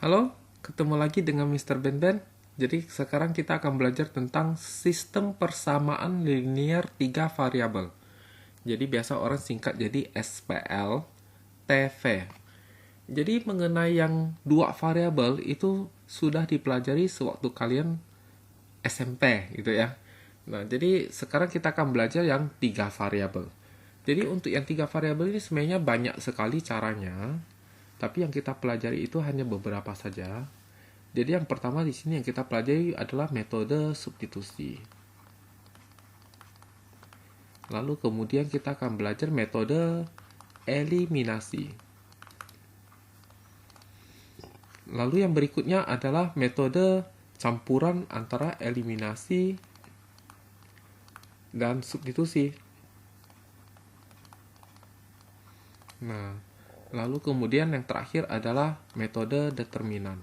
Halo, ketemu lagi dengan Mr. Ben Ben. Jadi sekarang kita akan belajar tentang sistem persamaan linear 3 variabel. Jadi biasa orang singkat jadi SPL, TV. Jadi mengenai yang dua variabel itu sudah dipelajari sewaktu kalian SMP gitu ya. Nah, jadi sekarang kita akan belajar yang 3 variabel. Jadi untuk yang 3 variabel ini sebenarnya banyak sekali caranya, tapi yang kita pelajari itu hanya beberapa saja. Jadi yang pertama di sini yang kita pelajari adalah metode substitusi. Lalu kemudian kita akan belajar metode eliminasi. Lalu yang berikutnya adalah metode campuran antara eliminasi dan substitusi. Nah, lalu kemudian yang terakhir adalah metode determinan.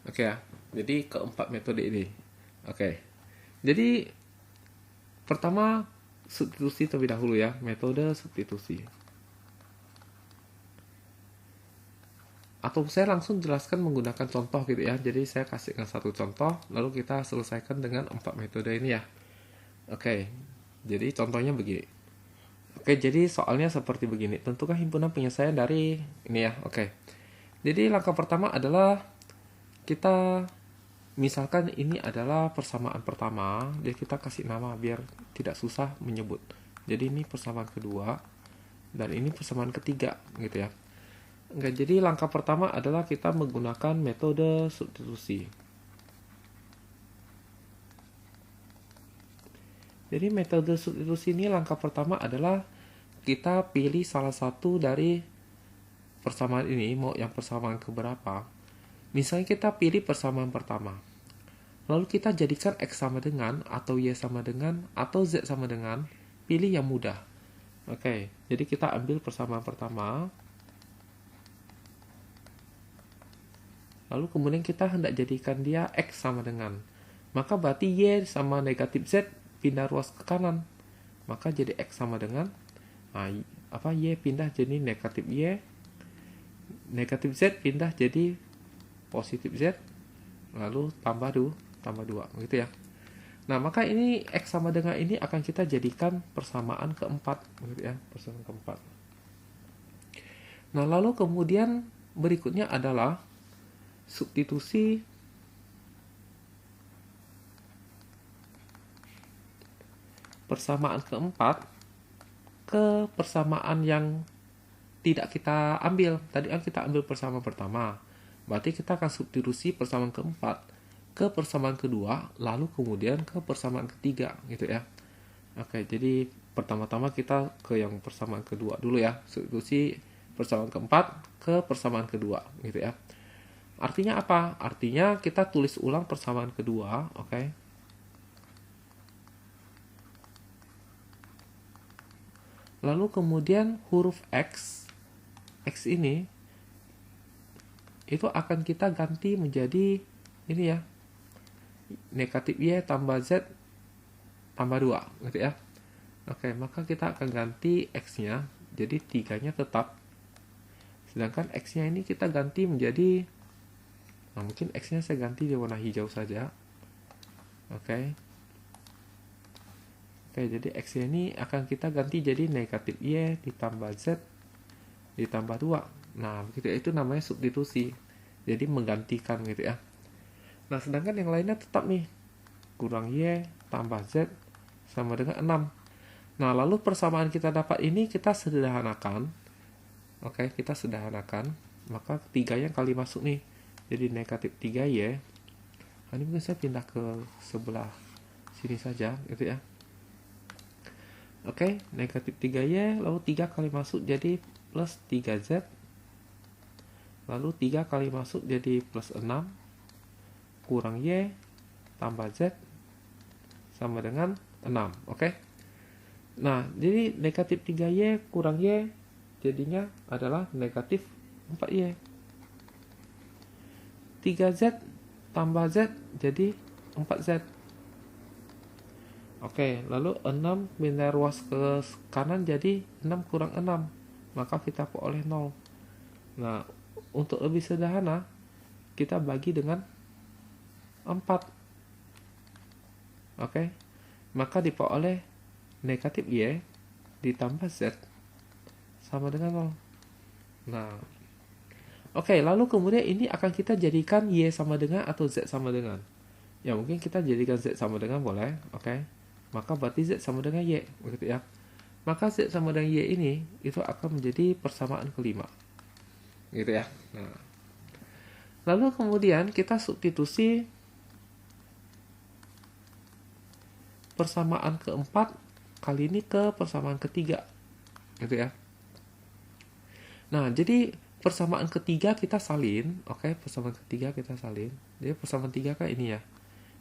Oke ya, jadi keempat metode ini. Oke, jadi pertama substitusi terlebih dahulu ya, metode substitusi. Atau saya langsung jelaskan menggunakan contoh gitu ya. Jadi saya kasihkan satu contoh, lalu kita selesaikan dengan 4 metode ini ya. Oke, jadi contohnya begini. Oke, jadi soalnya seperti begini. Tentukan himpunan penyelesaian dari ini ya. Oke, jadi langkah pertama adalah kita misalkan ini adalah persamaan pertama, jadi kita kasih nama biar tidak susah menyebut. Jadi ini persamaan kedua dan ini persamaan ketiga gitu ya. Enggak, jadi langkah pertama adalah kita menggunakan metode substitusi. Jadi metode substitusi ini langkah pertama adalah kita pilih salah satu dari persamaan ini, mau yang persamaan keberapa. Misalnya kita pilih persamaan pertama. Lalu kita jadikan X sama dengan, atau Y sama dengan, atau Z sama dengan, pilih yang mudah. Oke, jadi kita ambil persamaan pertama. Lalu kemudian kita hendak jadikan dia X sama dengan. Maka berarti Y sama negatif Z pindah ruas ke kanan. Maka jadi X sama dengan, Y pindah jadi negatif Y. Negatif Z pindah jadi positif Z. Lalu tambah 2 gitu ya. Nah, maka ini X sama dengan ini akan kita jadikan persamaan keempat gitu ya, persamaan keempat. Nah, lalu kemudian berikutnya adalah substitusi persamaan keempat ke persamaan yang tidak kita ambil. Tadi kan kita ambil persamaan pertama. Berarti kita akan substitusi persamaan keempat ke persamaan kedua, lalu kemudian ke persamaan ketiga gitu ya. Oke, jadi pertama-tama kita ke yang persamaan kedua dulu ya. Substitusi persamaan keempat ke persamaan kedua gitu ya. Artinya apa? Artinya kita tulis ulang persamaan kedua, oke. Lalu kemudian huruf X ini itu akan kita ganti menjadi ini ya, negatif Y tambah Z tambah 2 gitu ya. Oke, maka kita akan ganti X nya jadi 3 nya tetap, sedangkan X nya ini kita ganti menjadi, mungkin X nya saya ganti di warna hijau saja. Oke, jadi X nya ini akan kita ganti jadi negatif Y ditambah Z ditambah 2. Nah, begitu ya, itu namanya substitusi. Jadi menggantikan gitu ya. Nah, sedangkan yang lainnya tetap nih. Kurang Y tambah Z sama dengan 6. Nah, lalu persamaan kita dapat ini kita sederhanakan. Oke, kita sederhanakan. Maka 3-nya kali masuk nih. Jadi negatif 3Y. Nah, ini mungkin saya pindah ke sebelah sini saja gitu ya. Oke, negatif 3Y lalu 3 kali masuk jadi plus 3Z. Lalu 3 kali masuk jadi plus 6. Kurang Y tambah Z sama dengan 6. Oke. Nah, jadi negatif 3Y kurang Y jadinya adalah negatif 4Y. 3Z tambah Z jadi 4Z. Oke, lalu 6 pindah ruas ke kanan jadi 6 kurang 6. Maka kita peroleh 0. Nah, untuk lebih sederhana, kita bagi dengan 4. Oke. Maka diperoleh negatif Y ditambah Z sama dengan 0. Nah, oke, lalu kemudian ini akan kita jadikan Y sama dengan atau Z sama dengan. Ya, mungkin kita jadikan Z sama dengan boleh, oke. Maka berarti Z sama dengan Y, begitu ya. Maka Z sama dengan Y ini itu akan menjadi persamaan kelima. Gitu ya. Nah, lalu kemudian kita substitusi persamaan keempat kali ini ke persamaan ketiga. Gitu ya. Nah, jadi persamaan ketiga kita salin, oke, persamaan ketiga kita salin. Jadi persamaan 3 kan ini ya.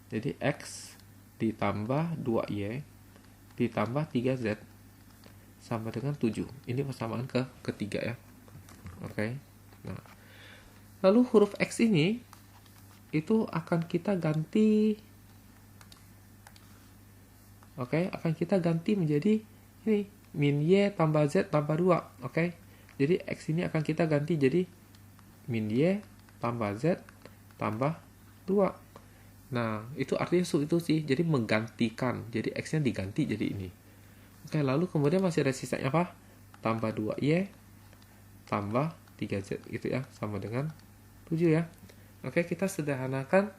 Jadi X ditambah 2Y ditambah 3Z sama dengan 7. Ini persamaan ketiga ya. Oke. Nah, lalu huruf X ini itu akan kita ganti, akan kita ganti menjadi ini, min Y tambah Z tambah 2, Jadi X ini akan kita ganti jadi min Y tambah Z tambah 2. Nah, itu artinya substitusi, jadi menggantikan. Jadi X-nya diganti jadi ini. Oke, lalu kemudian masih ada sisanya apa? Tambah 2Y tambah 3Z gitu ya, sama dengan 7 ya. Oke, kita sederhanakan.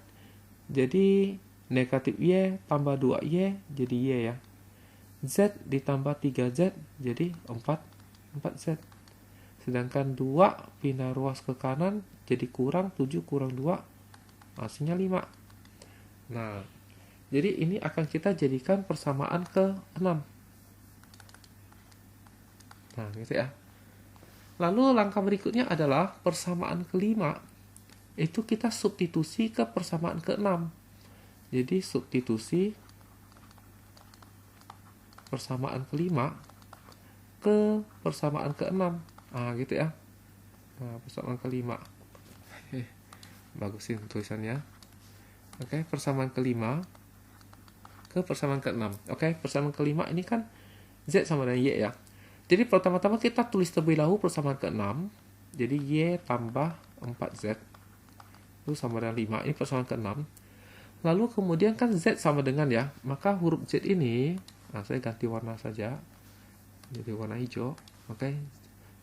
Jadi negatif Y tambah 2Y jadi Y ya. Z ditambah 3Z jadi 4Z. Sedangkan 2 pindah ruas ke kanan jadi kurang 7 kurang 2 hasilnya 5. Nah, jadi ini akan kita jadikan persamaan ke-6. Nah, gitu ya. Lalu langkah berikutnya adalah persamaan kelima. Itu kita substitusi ke persamaan ke-6. Jadi substitusi persamaan kelima ke persamaan ke-6. Nah, gitu ya. Nah, persamaan kelima. Bagusin tulisannya. Oke, persamaan kelima ke persamaan ke-6. Oke, persamaan kelima ini kan Z sama dengan Y ya. Jadi pertama-tama kita tulis terlebih dahulu persamaan ke-6. Jadi Y tambah 4Z itu sama dengan 5. Ini persamaan ke-6. Lalu kemudian kan Z sama dengan ya. Maka huruf Z ini, nah saya ganti warna saja. Jadi warna hijau. Oke.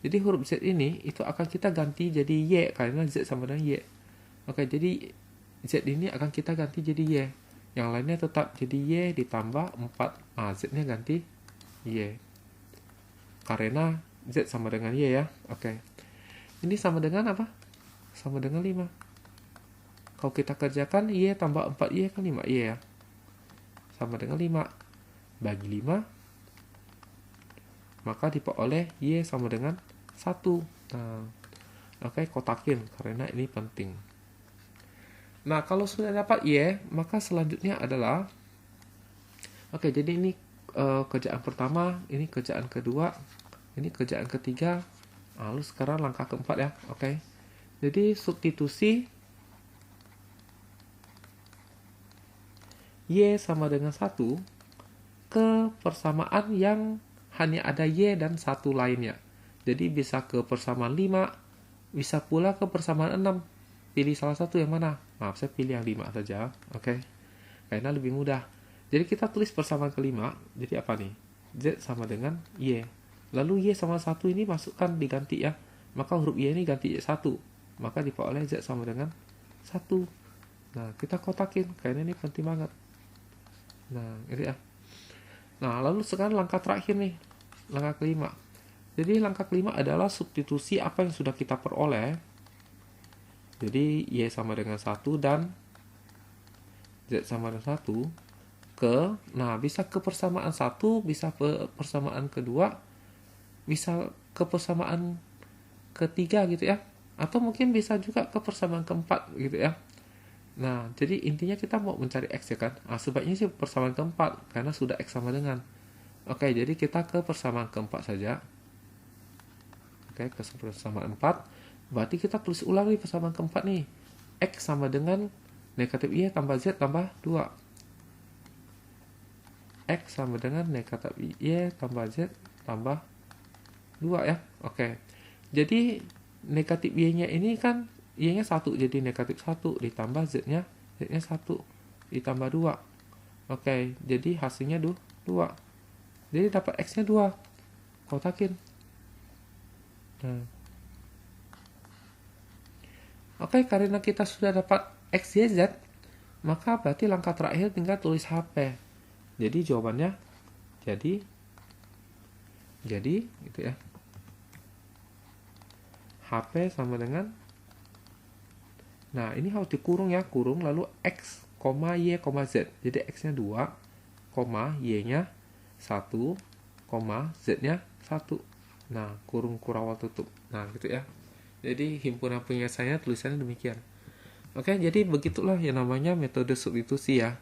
Jadi huruf Z ini itu akan kita ganti jadi Y karena Z sama dengan Y. Oke, jadi Z ini akan kita ganti jadi Y. Yang lainnya tetap jadi Y ditambah 4. Nah, Z-nya ganti Y. Karena Z sama dengan Y ya. Oke. Ini sama dengan apa? Sama dengan 5. Kalau kita kerjakan Y tambah 4Y kan 5Y ya. Sama dengan 5. Bagi 5. Maka diperoleh Y sama dengan 1. Nah, oke, kotakin karena ini penting. Nah, kalau sudah dapat Y, maka selanjutnya adalah jadi ini kerjaan pertama, ini kerjaan kedua, ini kerjaan ketiga. Lalu sekarang langkah keempat ya. Jadi substitusi Y sama dengan 1 ke persamaan yang hanya ada Y dan 1 lainnya. Jadi bisa ke persamaan 5, bisa pula ke persamaan 6. Pilih salah satu yang mana? Maaf, saya pilih yang 5 saja. Karena lebih mudah. Jadi kita tulis persamaan kelima. Jadi apa nih? Z sama dengan Y. Lalu Y sama 1 ini masukkan diganti ya. Maka huruf Y ini ganti Y 1. Maka diperoleh Z sama dengan 1. Nah, kita kotakin. Karena ini penting banget. Nah, gitu ya. Nah, lalu sekarang langkah terakhir nih. Langkah kelima. Jadi langkah kelima adalah substitusi apa yang sudah kita peroleh. Jadi Y sama dengan 1 dan Z sama dengan 1 bisa ke persamaan 1, bisa ke persamaan kedua, bisa ke persamaan ketiga gitu ya. Atau mungkin bisa juga ke persamaan keempat gitu ya. Nah, jadi intinya kita mau mencari X ya kan. Sebaiknya sih persamaan keempat karena sudah X sama dengan. Jadi kita ke persamaan keempat saja. Ke persamaan 4. Berarti kita tulis ulang nih persamaan keempat nih. X sama dengan negatif Y tambah Z tambah 2. X sama dengan negatif Y tambah Z tambah 2 ya. Jadi negatif Y-nya ini kan Y-nya 1, jadi negatif 1 ditambah Z-nya 1 ditambah 2. Oke, jadi hasilnya 2. Jadi dapat X-nya 2. Kotakin. Nah. Oke, karena kita sudah dapat X, Y, Z, maka berarti langkah terakhir tinggal tulis HP. Jadi jawabannya jadi gitu ya. HP sama dengan, nah ini harus dikurung ya, kurung lalu X, Y, Z. Jadi X-nya 2, Y-nya 1, Z-nya 1. Nah, kurung kurawal tutup. Nah, gitu ya. Jadi himpunan penjelasannya tulisannya demikian. Oke, jadi begitulah yang namanya metode substitusi ya.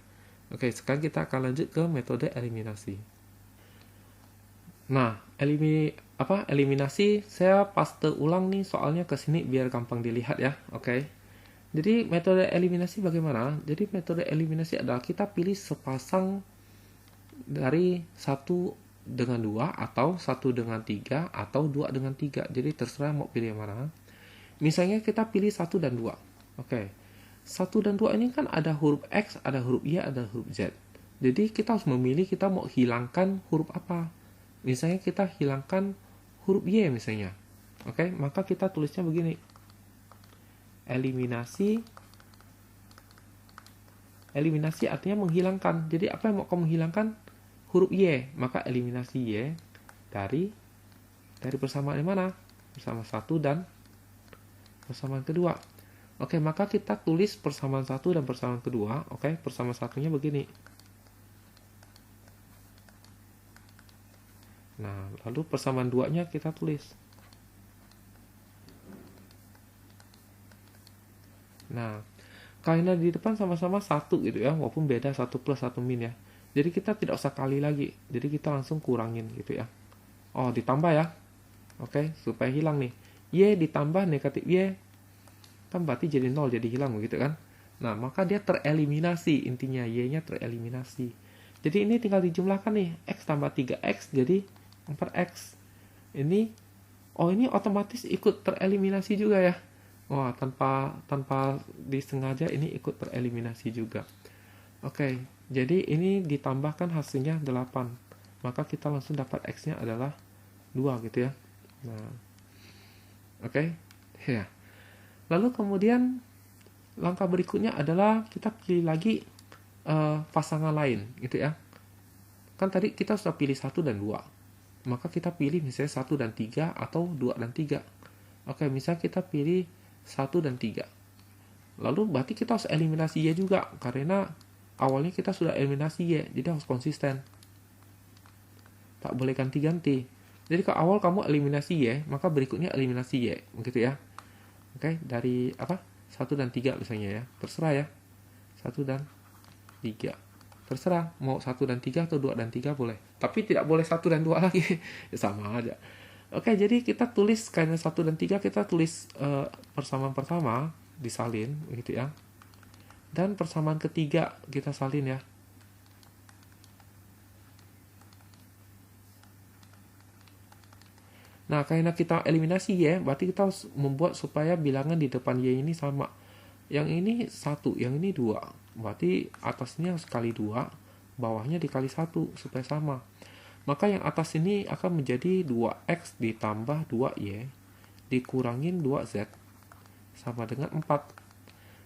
Oke, sekarang kita akan lanjut ke metode eliminasi. Nah, eliminasi saya paste ulang nih soalnya ke sini biar gampang dilihat ya. Oke. Jadi metode eliminasi bagaimana? Jadi metode eliminasi adalah kita pilih sepasang dari 1 dengan 2 atau 1 dengan 3 atau 2 dengan 3. Jadi terserah mau pilih yang mana. Misalnya kita pilih 1 dan 2. Oke. 1 dan 2 ini kan ada huruf X, ada huruf Y, ada huruf Z. Jadi kita harus memilih kita mau hilangkan huruf apa. Misalnya kita hilangkan huruf Y misalnya. Oke, maka kita tulisnya begini. Eliminasi artinya menghilangkan. Jadi apa yang mau kamu hilangkan? Huruf Y. Maka eliminasi Y dari persamaan yang mana? Persamaan 1 dan persamaan kedua. Oke, maka kita tulis persamaan 1 dan persamaan kedua. Oke, persamaan satunya begini. Nah, lalu persamaan 2-nya kita tulis. Nah, karena di depan sama-sama 1 gitu ya, walaupun beda 1 plus 1 min ya. Jadi kita tidak usah kali lagi. Jadi kita langsung kurangin gitu ya. Oh, ditambah ya. Oke, supaya hilang nih. Y ditambah negatif Y. Kan berarti jadi 0, jadi hilang begitu kan. Nah, maka dia tereliminasi. Intinya Y-nya tereliminasi. Jadi ini tinggal dijumlahkan nih. X tambah 3X jadi 4X. Ini otomatis ikut tereliminasi juga ya. Wah, tanpa disengaja ini ikut tereliminasi juga. Oke, jadi ini ditambahkan hasilnya 8. Maka kita langsung dapat X-nya adalah 2 gitu ya. Nah, oke. Ya. Lalu kemudian langkah berikutnya adalah kita pilih lagi pasangan lain gitu ya. Kan tadi kita sudah pilih 1 dan 2. Maka kita pilih misalnya 1 dan 3 atau 2 dan 3. Oke, misalnya kita pilih 1 dan 3. Lalu berarti kita harus eliminasi Y juga. Karena awalnya kita sudah eliminasi Y. Jadi harus konsisten. Tak boleh ganti-ganti. Jadi ke awal kamu eliminasi Y, maka berikutnya eliminasi Y. Begitu ya. Oke, dari 1 dan 3 misalnya ya. Terserah ya. 1 dan 3. Terserah, mau 1 dan 3 atau 2 dan 3 boleh. Tapi tidak boleh 1 dan 2 lagi. Sama aja. Oke, jadi kita tulis karena 1 dan 3 kita tulis persamaan pertama disalin gitu ya. Dan persamaan ketiga kita salin ya. Nah, karena kita eliminasi Y, berarti kita harus membuat supaya bilangan di depan Y ini sama. Yang ini 1, yang ini 2. Berarti atasnya harus kali 2, bawahnya dikali 1 supaya sama. Maka yang atas ini akan menjadi 2X ditambah 2Y dikurangin 2Z sama dengan 4.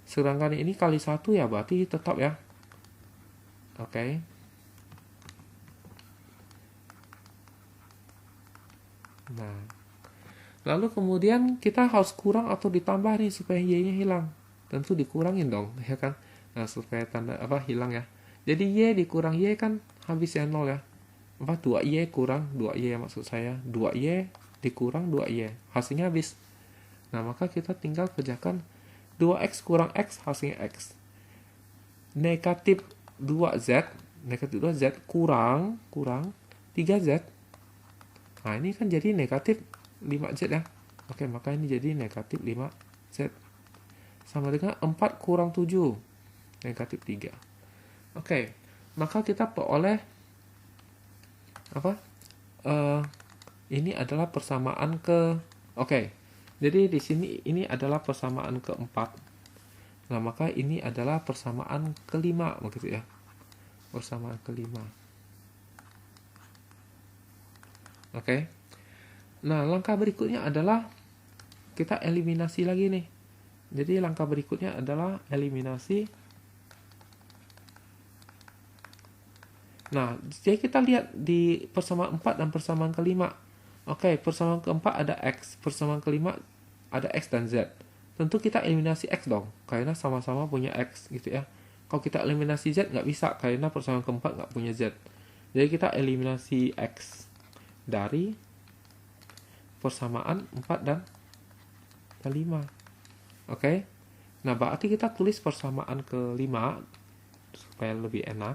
Sedangkan ini kali 1 ya, berarti tetap ya. Oke. Nah, lalu kemudian kita harus kurang atau ditambah nih supaya Y-nya hilang. Tentu dikurangin dong, ya kan? Nah, supaya hilang ya. Jadi Y dikurang Y kan habis ya 0 ya. 2Y kurang 2Y maksud saya. 2Y dikurang 2Y. Hasilnya habis. Nah, maka kita tinggal kerjakan 2X kurang X hasilnya X. Negatif 2Z kurang 3Z. Nah, ini kan jadi negatif 5Z ya. Oke, maka ini jadi negatif 5Z. Sama dengan 4 kurang 7. Negatif 3. Oke, maka kita peroleh ini adalah persamaan ke... Oke, Jadi di sini ini adalah persamaan keempat. Nah, maka ini adalah persamaan kelima begitu ya. Persamaan kelima. Oke. Nah, langkah berikutnya adalah kita eliminasi lagi nih. Jadi langkah berikutnya adalah eliminasi. Nah, jadi kita lihat di persamaan 4 dan persamaan kelima. Oke, persamaan keempat ada X, persamaan kelima ada X dan Z. Tentu kita eliminasi X dong, karena sama-sama punya X gitu ya. Kalau kita eliminasi Z nggak bisa, karena persamaan keempat nggak punya Z. Jadi kita eliminasi X dari persamaan 4 dan kelima. Oke, nah berarti kita tulis persamaan kelima supaya lebih enak.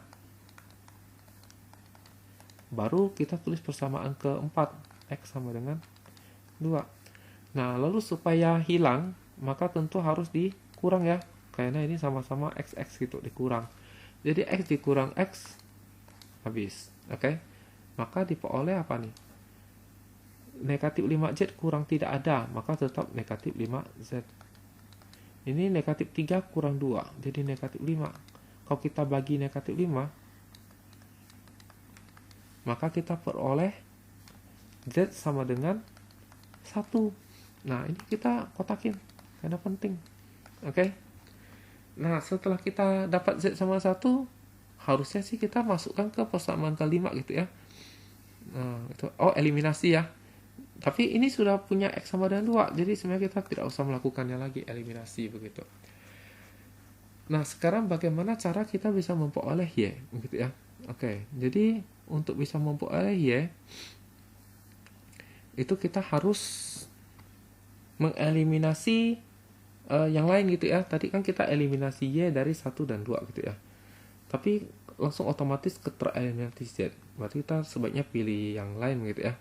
Baru kita tulis persamaan keempat, X sama dengan 2. Nah, lalu supaya hilang, maka tentu harus dikurang ya. Karena ini sama-sama XX gitu, dikurang. Jadi X dikurang X, habis. Oke. Maka diperoleh apa nih? Negatif 5Z kurang tidak ada, maka tetap negatif 5Z. Ini negatif 3 kurang 2, jadi negatif 5. Kalau kita bagi negatif 5, maka kita peroleh Z sama dengan 1. Nah, ini kita kotakin karena penting. Oke. Nah, setelah kita dapat Z sama 1, harusnya sih kita masukkan ke persamaan kelima gitu ya. Nah, itu eliminasi ya. Tapi ini sudah punya X sama dengan 2, jadi sebenarnya kita tidak usah melakukannya lagi, eliminasi begitu. Nah, sekarang bagaimana cara kita bisa memperoleh Y gitu ya. Oke, jadi untuk bisa memperoleh Y, itu kita harus mengeliminasi yang lain gitu ya. Tadi kan kita eliminasi Y dari 1 dan 2 gitu ya. Tapi langsung otomatis tereliminasi Z. Berarti kita sebaiknya pilih yang lain gitu ya.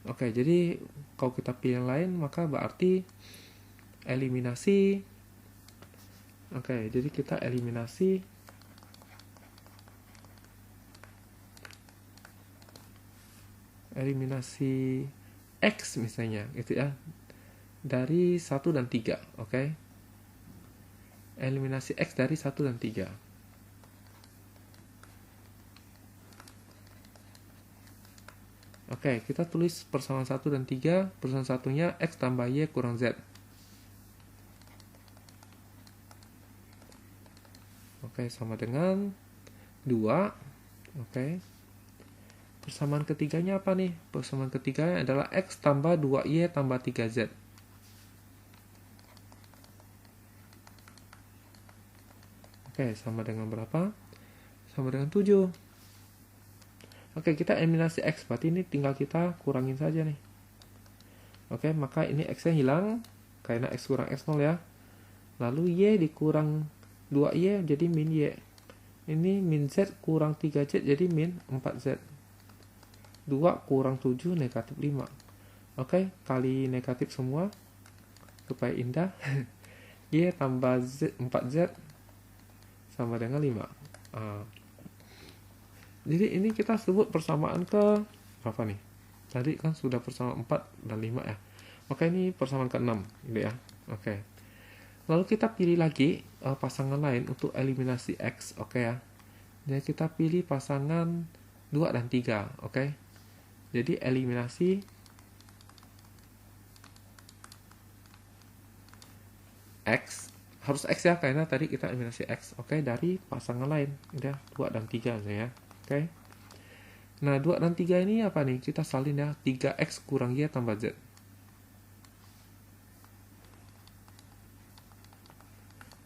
Oke, jadi kalau kita pilih yang lain, maka berarti eliminasi. Oke, jadi kita eliminasi X misalnya gitu ya, dari 1 dan 3. Oke, eliminasi X dari 1 dan 3. Oke, kita tulis persamaan 1 dan 3. Persamaan satunya X tambah Y kurang Z. Oke, sama dengan 2. Oke, persamaan ketiganya apa nih? Persamaan ketiganya adalah X tambah 2Y tambah 3Z. Oke, sama dengan berapa? Sama dengan 7. Oke, kita eliminasi X, berarti ini tinggal kita kurangin saja nih. Oke, maka ini X-nya hilang, karena X kurang X0 ya. Lalu Y dikurang 2Y jadi min Y. Ini min Z kurang 3Z jadi min 4Z. 2 kurang 7 negatif 5. Oke, kali negatif semua supaya indah. Y tambah Z, 4Z sama dengan 5. Jadi ini kita sebut persamaan ke berapa nih? Tadi kan sudah persamaan 4 dan 5 ya. Maka ini persamaan ke-6 gitu ya. Oke. Lalu kita pilih lagi pasangan lain untuk eliminasi X. Oke ya. Jadi kita pilih pasangan 2 dan 3. Oke. Jadi eliminasi X, harus X ya, karena tadi kita eliminasi X. Oke, dari pasangan lain. Udah 2 dan 3 misalnya ya. Oke. Nah, 2 dan 3 ini apa nih? Kita salin ya. 3X kurang Y tambah Z.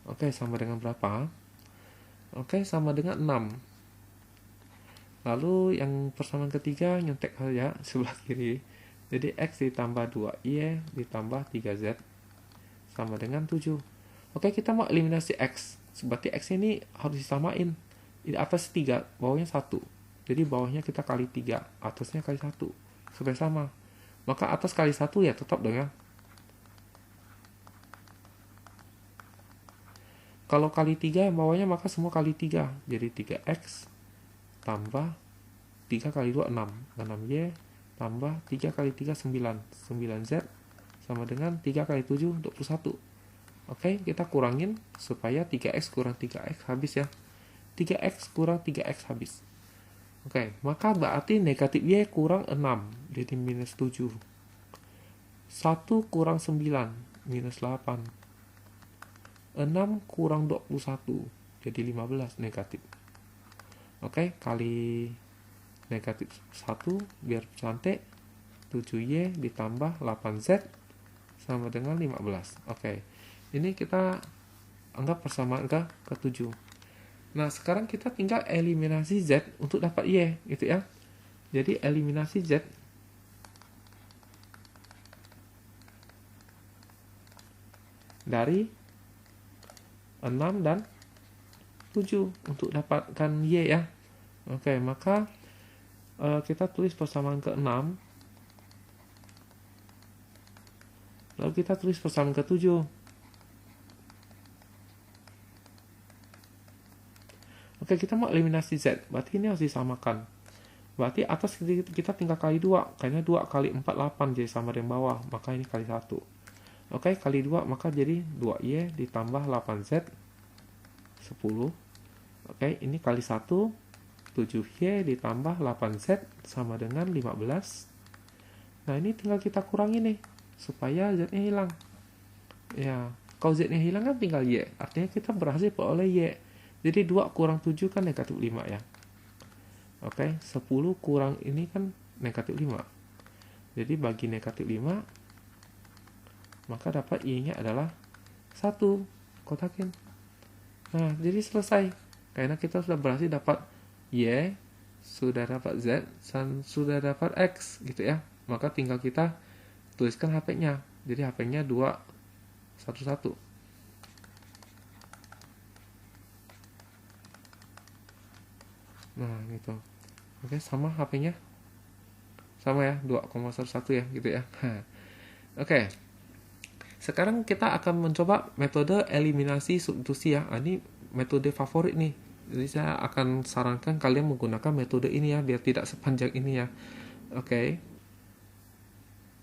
Oke, sama dengan berapa? Oke, sama dengan 6. Lalu yang persamaan ketiga nyontek saja sebelah kiri. Jadi X ditambah 2Y ditambah 3Z sama dengan 7. Oke, kita mau eliminasi X. Berarti X ini harus disamain. Di atas 3, bawahnya 1. Jadi bawahnya kita kali 3, atasnya kali 1. Supaya sama. Maka atas kali 1 ya tetap dong ya. Kalau kali 3 yang bawahnya maka semua kali 3. Jadi 3X tambah 3 kali 2, 6. 6Y tambah 3 kali 3, 9. 9Z sama dengan 3 kali 7, 21. Oke, kita kurangin supaya 3x kurang 3x habis ya. 3x kurang 3x habis. Oke, maka berarti negatif Y kurang 6, jadi minus 7. 1 kurang 9, minus 8. 6 kurang 21, jadi 15 negatif. Oke, kali negatif 1 biar cantik. 7Y ditambah 8Z sama dengan 15. Oke, ini kita anggap persamaan ke 7. Nah, sekarang kita tinggal eliminasi Z untuk dapat Y, gitu ya. Jadi eliminasi Z dari 6 dan 7 untuk dapatkan Y ya. Oke, maka kita tulis persamaan ke 6. Lalu kita tulis persamaan ke 7. Oke, kita mau eliminasi Z, berarti ini harus disamakan. Berarti atas kita tinggal kali 2, karena 2 kali 4, 8, jadi sama dengan bawah, maka ini kali 1. Oke, kali 2, maka jadi 2Y ditambah 8Z, 10. Oke, ini kali 1, 7Y ditambah 8Z sama dengan 15. Nah, ini tinggal kita kurangi nih, supaya Z-nya hilang. Ya, kalau Z-nya hilang kan tinggal Y, artinya kita berhasil peroleh Y. Jadi 2 kurang 7 kan negatif 5 ya. Oke, 10 kurang ini kan negatif 5. Jadi bagi negatif 5, maka dapat Y-nya adalah 1. Kotakin. Nah, jadi selesai. Karena kita sudah berhasil dapat Y, sudah dapat Z, dan sudah dapat X, gitu ya. Maka tinggal kita tuliskan HP-nya. Jadi HP-nya 211. Nah, gitu. Oke, sama HP-nya. Sama ya, 2,11 ya, gitu ya. Oke. Sekarang kita akan mencoba metode eliminasi substitusi ya. Ini metode favorit nih. Jadi saya akan sarankan kalian menggunakan metode ini ya, biar tidak sepanjang ini ya. Oke.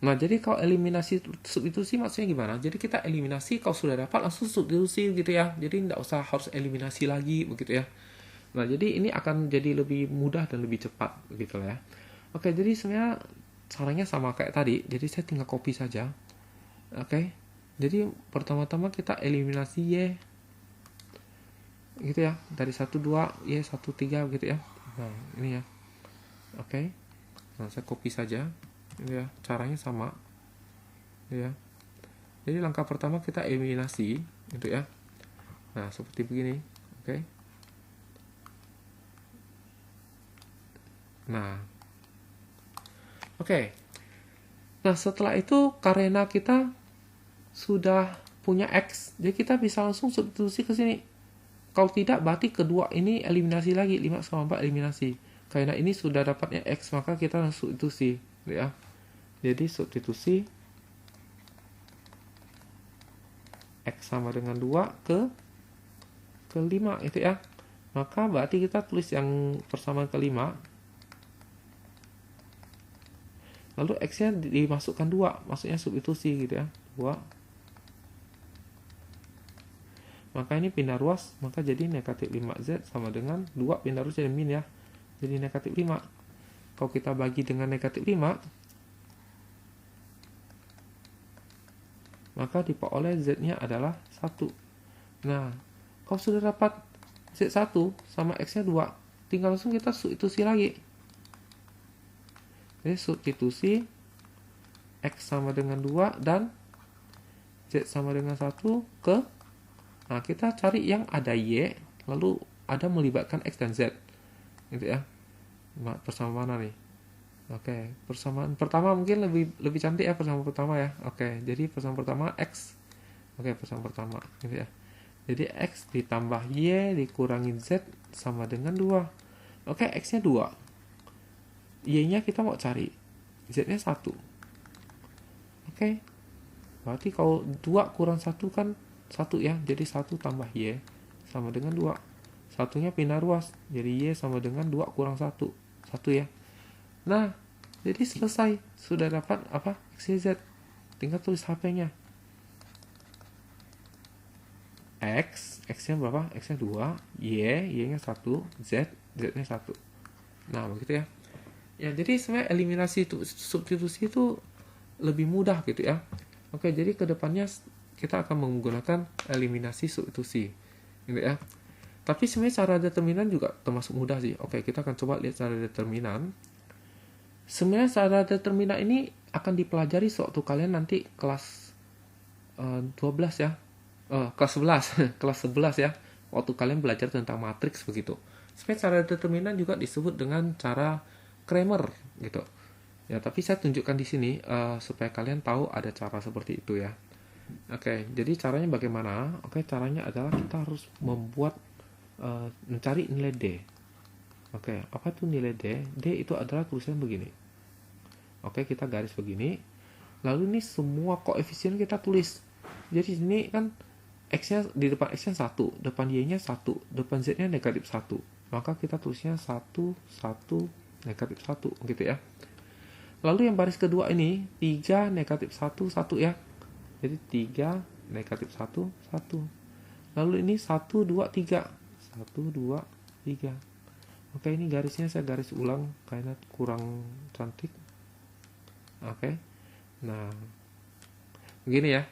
Nah, jadi kalau eliminasi substitusi maksudnya gimana? Jadi kita eliminasi, kalau sudah dapat langsung substitusi gitu ya. Jadi tidak usah harus eliminasi lagi begitu ya. Nah, jadi ini akan jadi lebih mudah dan lebih cepat begitu ya. Oke, jadi sebenarnya caranya sama kayak tadi. Jadi saya tinggal copy saja. Oke. Jadi pertama-tama kita eliminasi Y gitu ya, dari 1 2 Y 1 3 gitu ya. Nah, ini ya. Oke. Nah, saya copy saja. Ini ya, caranya sama. Ya. Jadi langkah pertama kita eliminasi gitu ya. Nah, seperti begini. Oke. Nah. Oke. Nah, setelah itu karena kita sudah punya X, jadi kita bisa langsung substitusi ke sini. Kalau tidak, berarti kedua ini eliminasi lagi, 5/4 eliminasi. Karena ini sudah dapatnya X, maka kita langsung substitusi, ya. Jadi substitusi X sama dengan 2 ke 5 itu ya. Maka berarti kita tulis yang persamaan ke 5. Lalu X-nya dimasukkan 2, maksudnya substitusi gitu ya. 2. Maka ini pindah ruas, maka jadi negatif 5Z sama dengan 2 pindah ruas jadi min ya. Jadi negatif 5. Kalau kita bagi dengan negatif 5, maka diperoleh Z-nya adalah 1. Nah, kalau sudah dapat Z1 sama X-nya 2, tinggal langsung kita substitusi lagi. Jadi substitusi X sama dengan 2 dan Z sama dengan 1 ke. Nah, kita cari yang ada Y, lalu ada melibatkan X dan Z. Gitu ya. Persamaan mana nih? Oke, persamaan pertama mungkin lebih cantik ya, persamaan pertama ya. Oke, jadi persamaan pertama X. Oke, persamaan pertama gitu ya. Jadi X ditambah Y dikurangi Z sama dengan 2. Oke, X-nya 2. Y-nya kita mau cari. Z-nya 1. Oke. Berarti kalau 2 kurang 1 kan 1 ya. Jadi 1 tambah Y sama dengan 2. Satunya pindah ruas. Jadi Y sama dengan 2 kurang 1. 1 ya. Nah, jadi selesai. Sudah dapat apa? X, Y, Z. tinggal tulis HP-nya. X-nya berapa? X-nya 2, Y-nya 1, Z-nya 1. Nah, begitu ya. Ya, jadi sebenarnya eliminasi itu, substitusi itu lebih mudah gitu ya. Oke, jadi kedepannya kita akan menggunakan eliminasi substitusi gitu ya. Tapi sebenarnya cara determinan juga termasuk mudah sih. Oke, kita akan coba lihat cara determinan. Sebenarnya cara determinan ini akan dipelajari sewaktu kalian nanti kelas 12 ya. Kelas 11 kelas 11 ya, waktu kalian belajar tentang matriks begitu. Sebenarnya cara determinan juga disebut dengan cara Cramer gitu ya, tapi saya tunjukkan di sini supaya kalian tahu ada cara seperti itu ya. Oke, jadi caranya bagaimana? Oke, caranya adalah kita harus membuat mencari nilai D. Oke, apa itu nilai D? D itu adalah tulisan begini. Oke, kita garis begini, lalu ini semua koefisien kita tulis. Jadi ini kan X-nya, di depan X-nya 1, depan Y-nya 1, depan Z-nya negatif 1. Maka kita tulisnya 1, 1, negatif 1, gitu ya. Lalu yang baris kedua ini, 3, negatif 1, 1 ya. Jadi 3, negatif 1, 1. Lalu ini 1, 2, 3. 1, 2, 3. Oke, ini garisnya saya garis ulang, karena kurang cantik. Oke, nah, begini ya.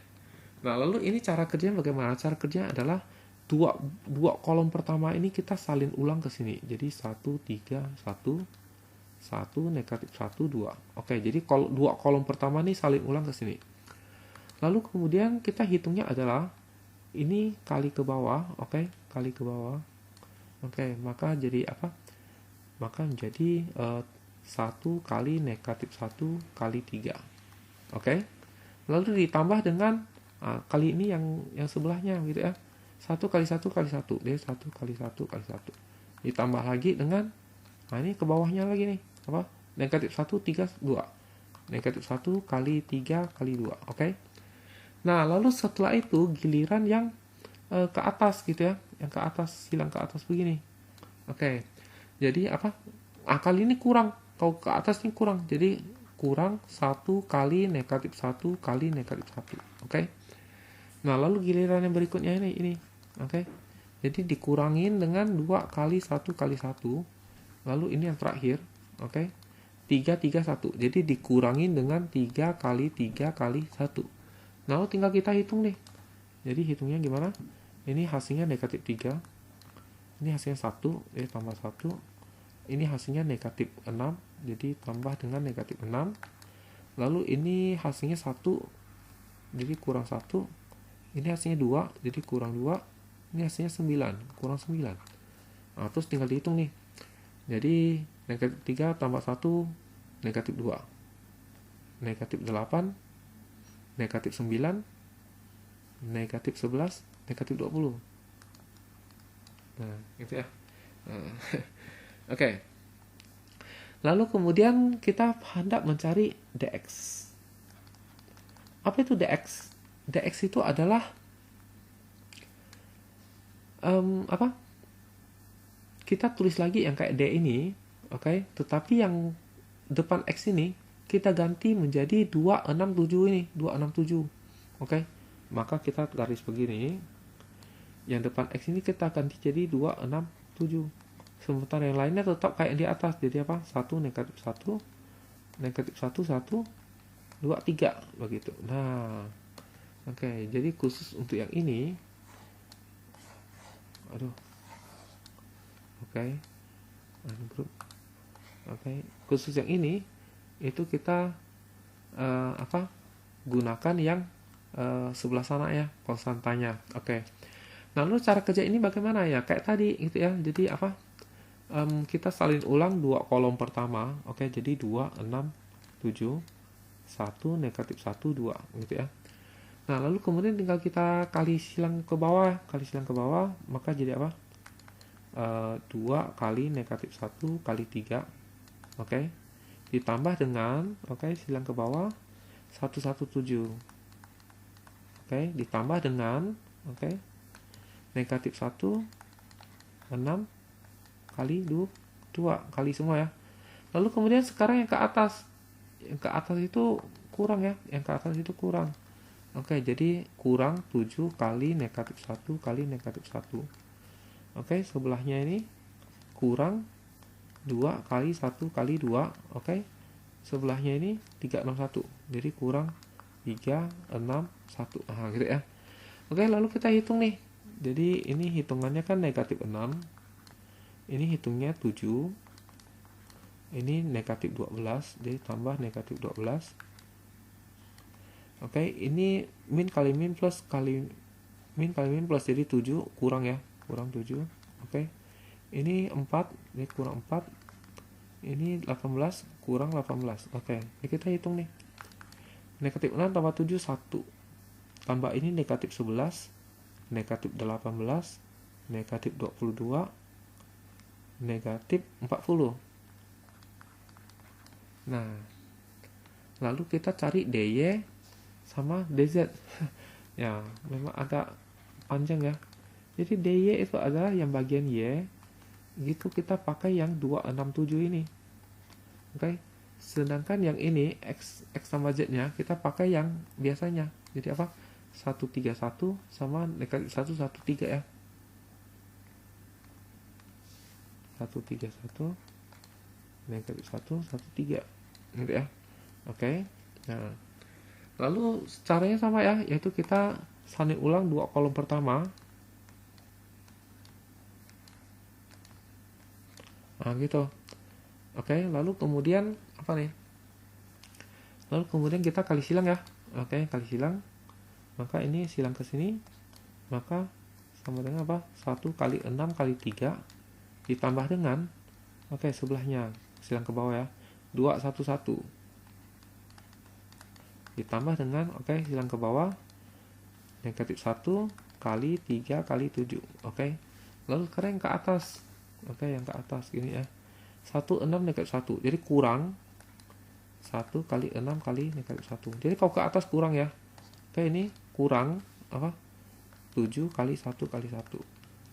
Nah, lalu ini cara kerjanya bagaimana? Cara kerjanya adalah dua kolom pertama ini kita salin ulang ke sini. Jadi 1, 3, 1, 1, negatif 1, 2. Oke, jadi dua kolom pertama ini salin ulang ke sini. Lalu kemudian kita hitungnya adalah ini kali ke bawah. Oke, kali ke bawah. Oke, maka jadi apa? Maka menjadi 1 kali negatif 1 kali 3. Oke, lalu ditambah dengan kali ini yang sebelahnya gitu ya. 1 kali 1 kali 1. Dia 1 kali 1 kali 1. Ditambah lagi dengan, ini ke bawahnya lagi nih. Apa? Negatif 1, 3, 2. Negatif 1 kali 3 kali 2. Oke. Nah, lalu setelah itu giliran yang ke atas gitu ya. Yang ke atas, silang ke atas begini. Oke. Jadi apa? Kali ini kurang. Kalau ke atas ini kurang. Jadi kurang 1 kali negatif 1 kali negatif 1. Oke. Nah, lalu giliran yang berikutnya ini. Oke. Jadi dikurangin dengan 2 kali 1 kali 1. Lalu ini yang terakhir. Oke. 3, 3, 1. Jadi dikurangin dengan 3 kali 3 kali 1. Lalu tinggal kita hitung nih. Jadi hitungnya gimana? Ini hasilnya negatif 3. Ini hasilnya 1. Jadi tambah 1. Ini hasilnya negatif 6. Jadi tambah dengan negatif 6. Lalu ini hasilnya 1. Jadi kurang 1. Ini hasilnya 2, jadi kurang 2. Ini hasilnya 9, kurang 9. Nah, terus tinggal dihitung nih. Jadi negatif 3 tambah 1, negatif 2. Negatif 8, negatif 9, negatif 11, negatif 20. Nah, gitu ya. Oke. Lalu kemudian kita hendak mencari dx. Apa itu dx? Dx itu adalah apa? Kita tulis lagi yang kayak D ini, oke? Tetapi yang depan X ini kita ganti menjadi 267 ini, 267. Oke? Maka kita garis begini. Yang depan X ini kita ganti jadi 267. Sementara yang lainnya tetap kayak di atas. Jadi apa? 1, negatif 1, negatif 1, 1, 2, 3. Begitu. Nah, oke. Jadi khusus untuk yang ini. Aduh. Oke. Oke. Khusus yang ini, itu kita gunakan yang sebelah sana ya, konstantanya. Oke. Nah, lalu cara kerja ini bagaimana ya? Kayak tadi gitu ya. Jadi apa? Kita salin ulang dua kolom pertama. Oke, jadi 2, 6, 7, 1, negatif 1, 2 gitu ya. Nah, lalu kemudian tinggal kita kali silang ke bawah, maka jadi apa? 2 kali negatif 1 kali 3. Oke. Ditambah dengan, silang ke bawah, 117. Oke, ditambah dengan, negatif 1, 6 kali 2 kali semua ya. Lalu kemudian sekarang yang ke atas. Yang ke atas itu kurang ya, yang ke atas itu kurang. Oke, jadi kurang 7 kali negatif 1 kali negatif 1. Oke, sebelahnya ini kurang 2 kali 1 kali 2. Oke, sebelahnya ini 361. Jadi kurang 361. Gitu ya. Oke, lalu kita hitung nih. Jadi ini hitungannya kan negatif 6. Ini hitungnya 7. Ini negatif 12. Jadi tambah negatif 12. Oke, ini min kali min plus kali min plus, jadi 7 kurang ya, kurang 7. Oke, ini 4, ini kurang 4. Ini 18 kurang 18. Oke, ini kita hitung nih. Negatif 6 tambah 7 1. Tambah ini negatif 11, negatif 18, negatif 22, negatif 40. Nah, lalu kita cari DY sama DZ. Ya, memang agak panjang ya. Jadi DY itu adalah yang bagian Y. Gitu kita pakai yang 267 ini. Oke. Sedangkan yang ini X sama Z-nya kita pakai yang biasanya. Jadi apa? 131 sama negatif 113 ya. 131 negatif 113 gitu ya. Oke. Nah, lalu caranya sama ya, yaitu kita salin ulang dua kolom pertama. Nah, gitu. Oke, lalu kemudian apa nih? Lalu kemudian kita kali silang ya. Oke, kali silang. Maka ini silang ke sini. Maka sama dengan apa? 1 kali 6 kali 3 ditambah dengan, oke, sebelahnya silang ke bawah ya. 211 ditambah dengan, oke, silang ke bawah, negatif 1 kali 3 kali 7. Oke, lalu sekarang yang ke atas. Oke, yang ke atas gini ya, 16 negatif 1, jadi kurang 1 kali 6 kali negatif 1. Jadi kalau ke atas kurang ya. Oke, ini kurang apa, 7 kali 1 kali 1.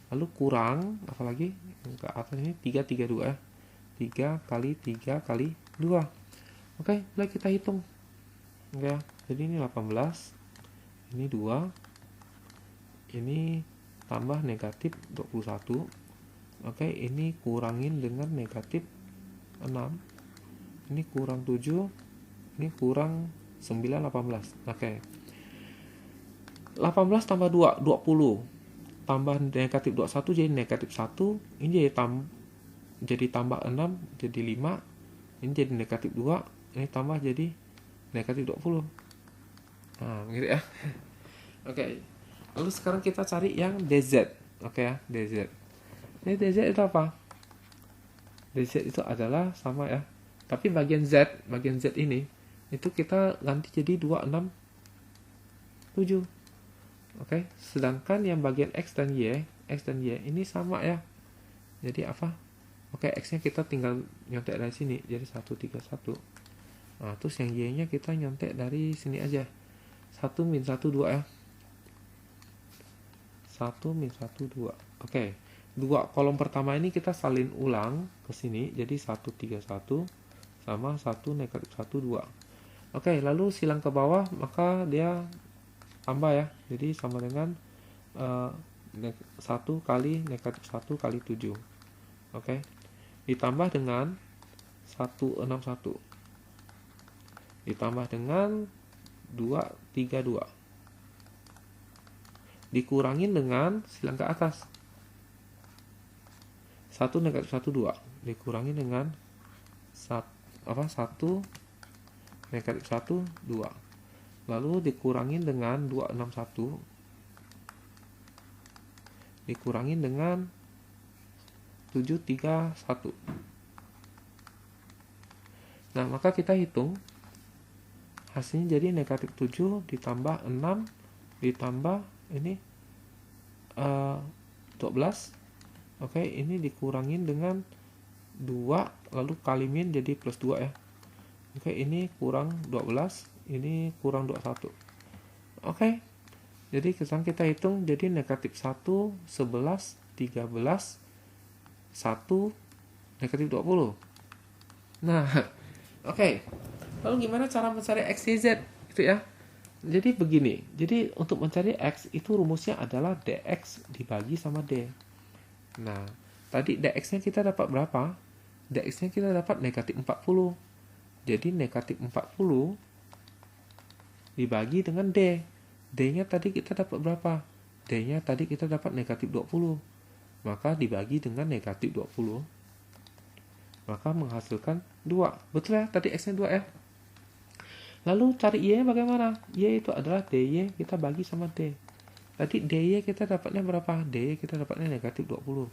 Lalu kurang apalagi yang ke atas ini 332 ya, 3 kali 3 kali 2. Oke, mulai kita hitung. Oke ya, jadi ini 18, ini 2, ini tambah negatif 21. Oke, ini kurangin dengan negatif 6, ini kurang 7, ini kurang 9, 18. Oke, 18 tambah 2, 20, tambah negatif 21 jadi negatif 1, ini jadi tambah 6 jadi 5, ini jadi negatif 2, ini tambah jadi negatif 20. Nah, gitu ya. Oke. Lalu sekarang kita cari yang DZ. Oke ya, DZ. Ini DZ itu apa? DZ itu adalah sama ya. Tapi bagian Z ini itu kita ganti jadi 267. Oke, sedangkan yang bagian X dan Y ini sama ya. Jadi apa? Oke, X-nya kita tinggal nyontek dari sini jadi 131. Nah, terus yang Y-nya kita nyontek dari sini aja. 1 min 1 2 ya. 1 min 1 2. Oke. Dua kolom pertama ini kita salin ulang ke sini jadi 131 sama 1 negatif 1 2. Oke, lalu silang ke bawah maka dia tambah ya. Jadi sama dengan 1 kali negatif 1 kali 7. Oke. Ditambah dengan 161. Ditambah dengan 232. Dikurangin dengan silang ke atas. 1 negatif 1 2. Dikurangin dengan 1 negatif 1 2. Lalu dikurangin dengan 261. Dikurangin dengan 731. Nah, maka kita hitung hasilnya jadi negatif 7 ditambah 6 ditambah ini 12. Oke, ini dikurangin dengan 2 lalu kali min jadi plus 2 ya. Oke, ini kurang 12, ini kurang 21. Oke, jadi sekarang kita hitung jadi negatif 1, 11, 13, 1, negatif 20. Nah, oke. Lalu gimana cara mencari X, Y, Z? Gitu ya. Jadi begini, jadi untuk mencari X itu rumusnya adalah DX dibagi sama D. Nah, tadi DX-nya kita dapat berapa? DX-nya kita dapat negatif 40. Jadi negatif 40 dibagi dengan D. D-nya tadi kita dapat berapa? D-nya tadi kita dapat negatif 20. Maka dibagi dengan negatif 20. Maka menghasilkan 2. Betul ya? Tadi X-nya 2 ya? Lalu cari Y-nya bagaimana? Y itu adalah DY kita bagi sama D. Tadi DY kita dapatnya berapa? DY kita dapatnya negatif 20.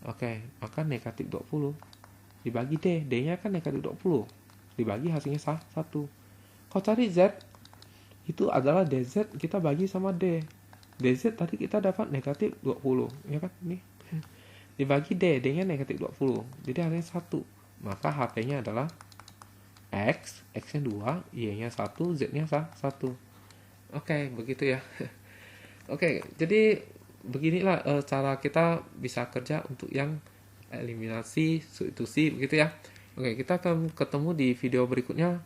Oke, maka negatif 20 dibagi D. D-nya kan negatif 20. Dibagi hasilnya 1. Kalau cari Z, itu adalah DZ kita bagi sama D. DZ tadi kita dapat negatif 20. Ya kan? Nih. Dibagi D. D-nya negatif 20. Jadi hasilnya 1. Maka HP-nya adalah X, X-nya 2, Y-nya 1, Z-nya 1. Oke, begitu ya. Oke, jadi beginilah cara kita bisa kerja untuk yang eliminasi substitusi begitu ya. Oke, kita akan ketemu di video berikutnya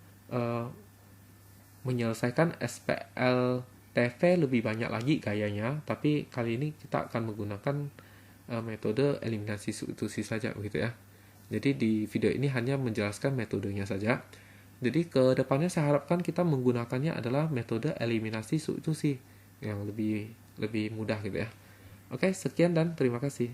menyelesaikan SPL TV lebih banyak lagi gayanya, tapi kali ini kita akan menggunakan metode eliminasi substitusi saja begitu ya. Jadi di video ini hanya menjelaskan metodenya saja. Jadi ke depannya saya harapkan kita menggunakannya adalah metode eliminasi substitusi yang lebih mudah gitu ya. Oke, sekian dan terima kasih.